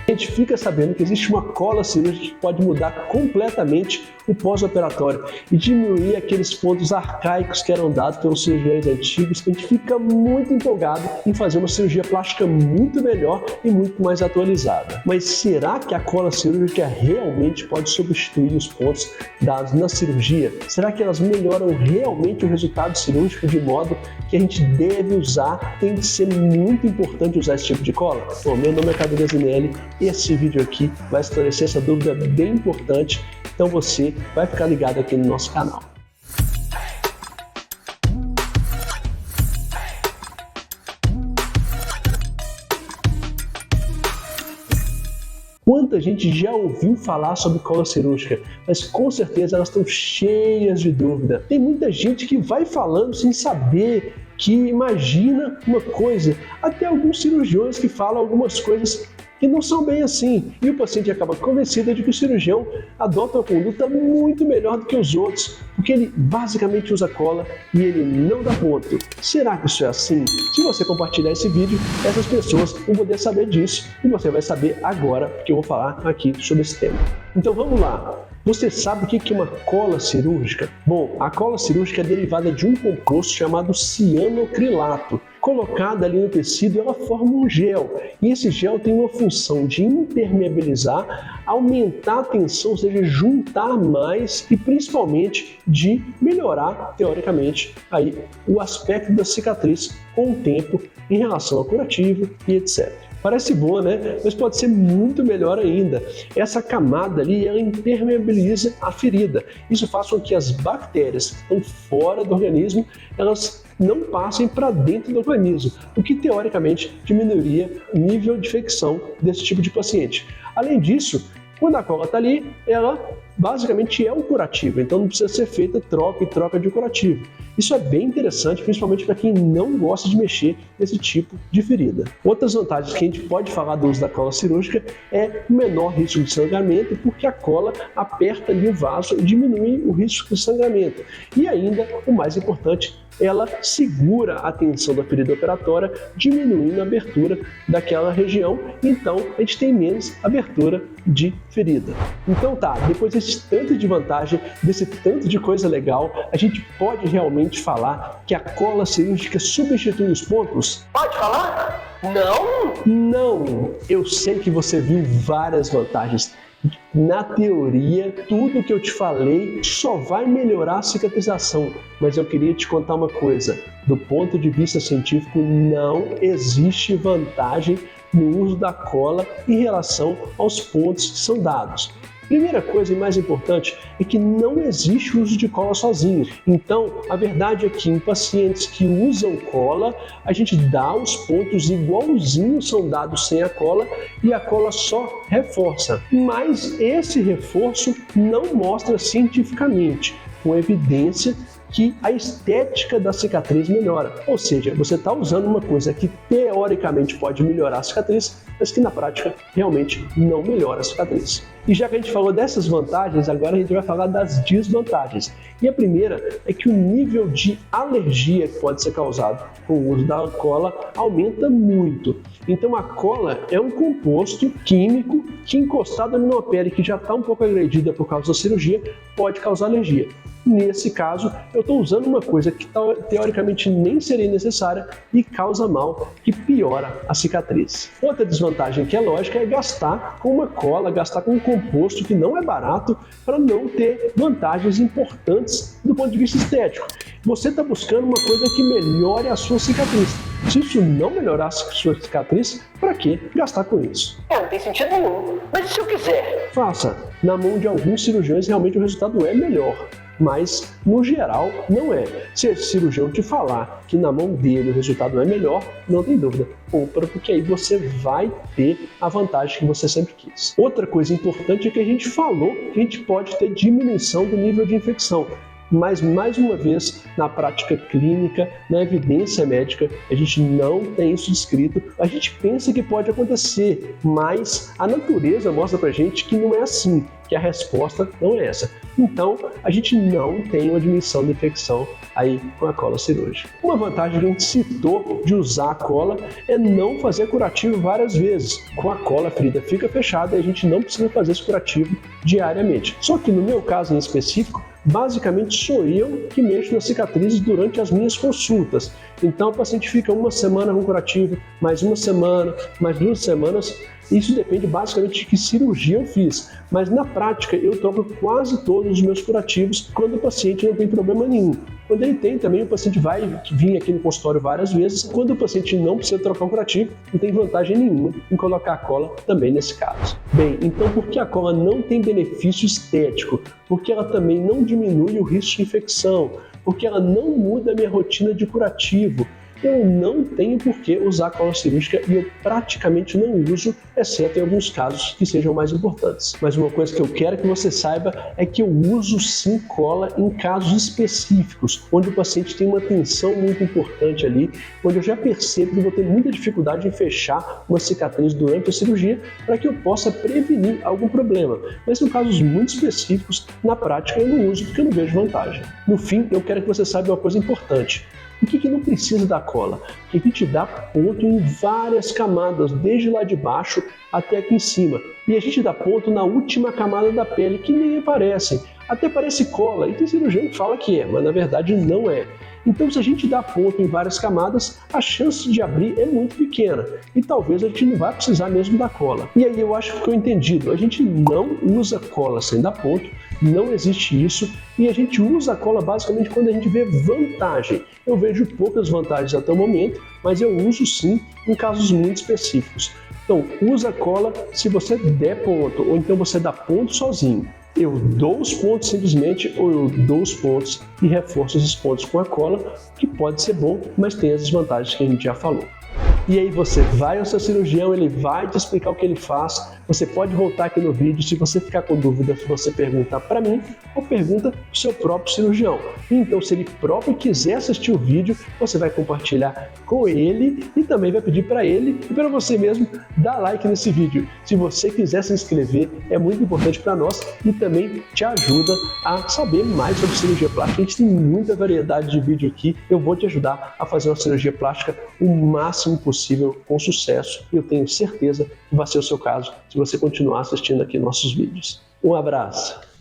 A gente fica sabendo que existe uma cola cirúrgica que pode mudar completamente o pós-operatório e diminuir aqueles pontos arcaicos que eram dados pelos cirurgiões antigos. A gente fica muito empolgado em fazer uma cirurgia plástica muito melhor e muito mais atualizada. Mas será que a cola cirúrgica realmente pode substituir os pontos dados na cirurgia? Será que elas melhoram realmente o resultado cirúrgico de modo que a gente deve usar? Tem que ser muito importante usar esse tipo de cola? Bom, meu nome é Cadu Gazinelli. Esse vídeo aqui vai esclarecer essa dúvida bem importante, então você vai ficar ligado aqui no nosso canal. Quanta gente já ouviu falar sobre cola cirúrgica, mas com certeza elas estão cheias de dúvida. Tem muita gente que vai falando sem saber, que imagina uma coisa, até alguns cirurgiões que falam algumas coisas que não são bem assim, e o paciente acaba convencido de que o cirurgião adota uma conduta muito melhor do que os outros, porque ele basicamente usa cola e ele não dá ponto. Será que isso é assim? Se você compartilhar esse vídeo, essas pessoas vão poder saber disso, e você vai saber agora, porque eu vou falar aqui sobre esse tema. Então vamos lá. Você sabe o que é uma cola cirúrgica? Bom, a cola cirúrgica é derivada de um composto chamado cianocrilato. Colocada ali no tecido, ela forma um gel. E esse gel tem uma função de impermeabilizar, aumentar a tensão, ou seja, juntar mais e principalmente de melhorar, teoricamente, aí, o aspecto da cicatriz com o tempo em relação ao curativo e etc. Parece boa, né? Mas pode ser muito melhor ainda. Essa camada ali, ela impermeabiliza a ferida. Isso faz com que as bactérias que estão fora do organismo, elas não passem para dentro do organismo, o que teoricamente diminuiria o nível de infecção desse tipo de paciente. Além disso, quando a cola está ali, ela basicamente é um curativo, então não precisa ser feita troca e troca de curativo. Isso é bem interessante, principalmente para quem não gosta de mexer nesse tipo de ferida. Outras vantagens que a gente pode falar do uso da cola cirúrgica é o menor risco de sangramento, porque a cola aperta ali o vaso e diminui o risco de sangramento. E ainda, o mais importante, ela segura a tensão da ferida operatória, diminuindo a abertura daquela região, então a gente tem menos abertura de ferida. Então tá, depois desse tanto de vantagem, desse tanto de coisa legal, a gente pode realmente falar que a cola cirúrgica substitui os pontos? Pode falar? Não? Não! Eu sei que você viu várias vantagens. Na teoria, tudo que eu te falei só vai melhorar a cicatrização, mas eu queria te contar uma coisa. Do ponto de vista científico, não existe vantagem no uso da cola em relação aos pontos que são dados. Primeira coisa e mais importante é que não existe uso de cola sozinho. Então, a verdade é que em pacientes que usam cola, a gente dá os pontos igualzinhos são dados sem a cola e a cola só reforça. Mas esse reforço não mostra cientificamente, com evidência, que a estética da cicatriz melhora. Ou seja, você está usando uma coisa que teoricamente pode melhorar a cicatriz, mas que na prática realmente não melhora a cicatriz. E já que a gente falou dessas vantagens, agora a gente vai falar das desvantagens. E a primeira é que o nível de alergia que pode ser causado com o uso da cola aumenta muito. Então a cola é um composto químico que, encostado numa pele que já está um pouco agredida por causa da cirurgia, pode causar alergia. Nesse caso, eu estou usando uma coisa que teoricamente nem seria necessária e causa mal, que piora a cicatriz. Outra desvantagem que é lógica é gastar com uma cola, gastar com um composto que não é barato para não ter vantagens importantes do ponto de vista estético. Você está buscando uma coisa que melhore a sua cicatriz. Se isso não melhorar a sua cicatriz, para que gastar com isso? Não tem sentido nenhum. Mas e se eu quiser? Faça. Na mão de alguns cirurgiões, realmente o resultado é melhor. Mas, no geral, não é. Se esse cirurgião te falar que na mão dele o resultado é melhor, não tem dúvida, compra, porque aí você vai ter a vantagem que você sempre quis. Outra coisa importante é que a gente falou que a gente pode ter diminuição do nível de infecção. Mas, mais uma vez, na prática clínica, na evidência médica, a gente não tem isso descrito. A gente pensa que pode acontecer, mas a natureza mostra pra gente que não é assim, que a resposta não é essa. Então, a gente não tem uma diminuição da infecção aí com a cola cirúrgica. Uma vantagem que a gente citou de usar a cola é não fazer curativo várias vezes. Com a cola, a ferida fica fechada e a gente não precisa fazer esse curativo diariamente. Só que no meu caso em específico, basicamente sou eu que mexo nas cicatrizes durante as minhas consultas. Então, o paciente fica uma semana com curativo, mais uma semana, mais 2 semanas. Isso depende basicamente de que cirurgia eu fiz, mas na prática eu troco quase todos os meus curativos quando o paciente não tem problema nenhum. Quando ele tem também, o paciente vai vir aqui no consultório várias vezes. Quando o paciente não precisa trocar o curativo, não tem vantagem nenhuma em colocar a cola também nesse caso. Bem, então por que a cola não tem benefício estético? Porque ela também não diminui o risco de infecção, porque ela não muda a minha rotina de curativo. Eu não tenho por que usar cola cirúrgica e eu praticamente não uso, exceto em alguns casos que sejam mais importantes. Mas uma coisa que eu quero que você saiba é que eu uso sim cola em casos específicos, onde o paciente tem uma tensão muito importante ali, onde eu já percebo que vou ter muita dificuldade em fechar uma cicatriz durante a cirurgia para que eu possa prevenir algum problema. Mas em casos muito específicos, na prática eu não uso porque eu não vejo vantagem. No fim, eu quero que você saiba uma coisa importante. Por que não precisa da cola? Porque a gente dá ponto em várias camadas, desde lá de baixo até aqui em cima. E a gente dá ponto na última camada da pele, que nem aparece. Até parece cola, e tem cirurgião que fala que é, mas na verdade não é. Então, se a gente dá ponto em várias camadas, a chance de abrir é muito pequena. E talvez a gente não vai precisar mesmo da cola. E aí eu acho que ficou entendido. A gente não usa cola sem dar ponto, não existe isso. E a gente usa a cola basicamente quando a gente vê vantagem. Eu vejo poucas vantagens até o momento, mas eu uso sim em casos muito específicos. Então, usa a cola se você der ponto, ou então você dá ponto sozinho. Eu dou os pontos simplesmente, ou eu dou os pontos e reforço esses pontos com a cola, que pode ser bom, mas tem as desvantagens que a gente já falou. E aí você vai ao seu cirurgião, ele vai te explicar o que ele faz. Você pode voltar aqui no vídeo, se você ficar com dúvida, você pergunta para mim ou pergunta para o seu próprio cirurgião. Então, se ele próprio quiser assistir o vídeo, você vai compartilhar com ele e também vai pedir para ele e para você mesmo dar like nesse vídeo. Se você quiser se inscrever, é muito importante para nós e também te ajuda a saber mais sobre cirurgia plástica. A gente tem muita variedade de vídeo aqui. Eu vou te ajudar a fazer uma cirurgia plástica o máximo possível, com sucesso, e eu tenho certeza que vai ser o seu caso se você continuar assistindo aqui nossos vídeos. Um abraço!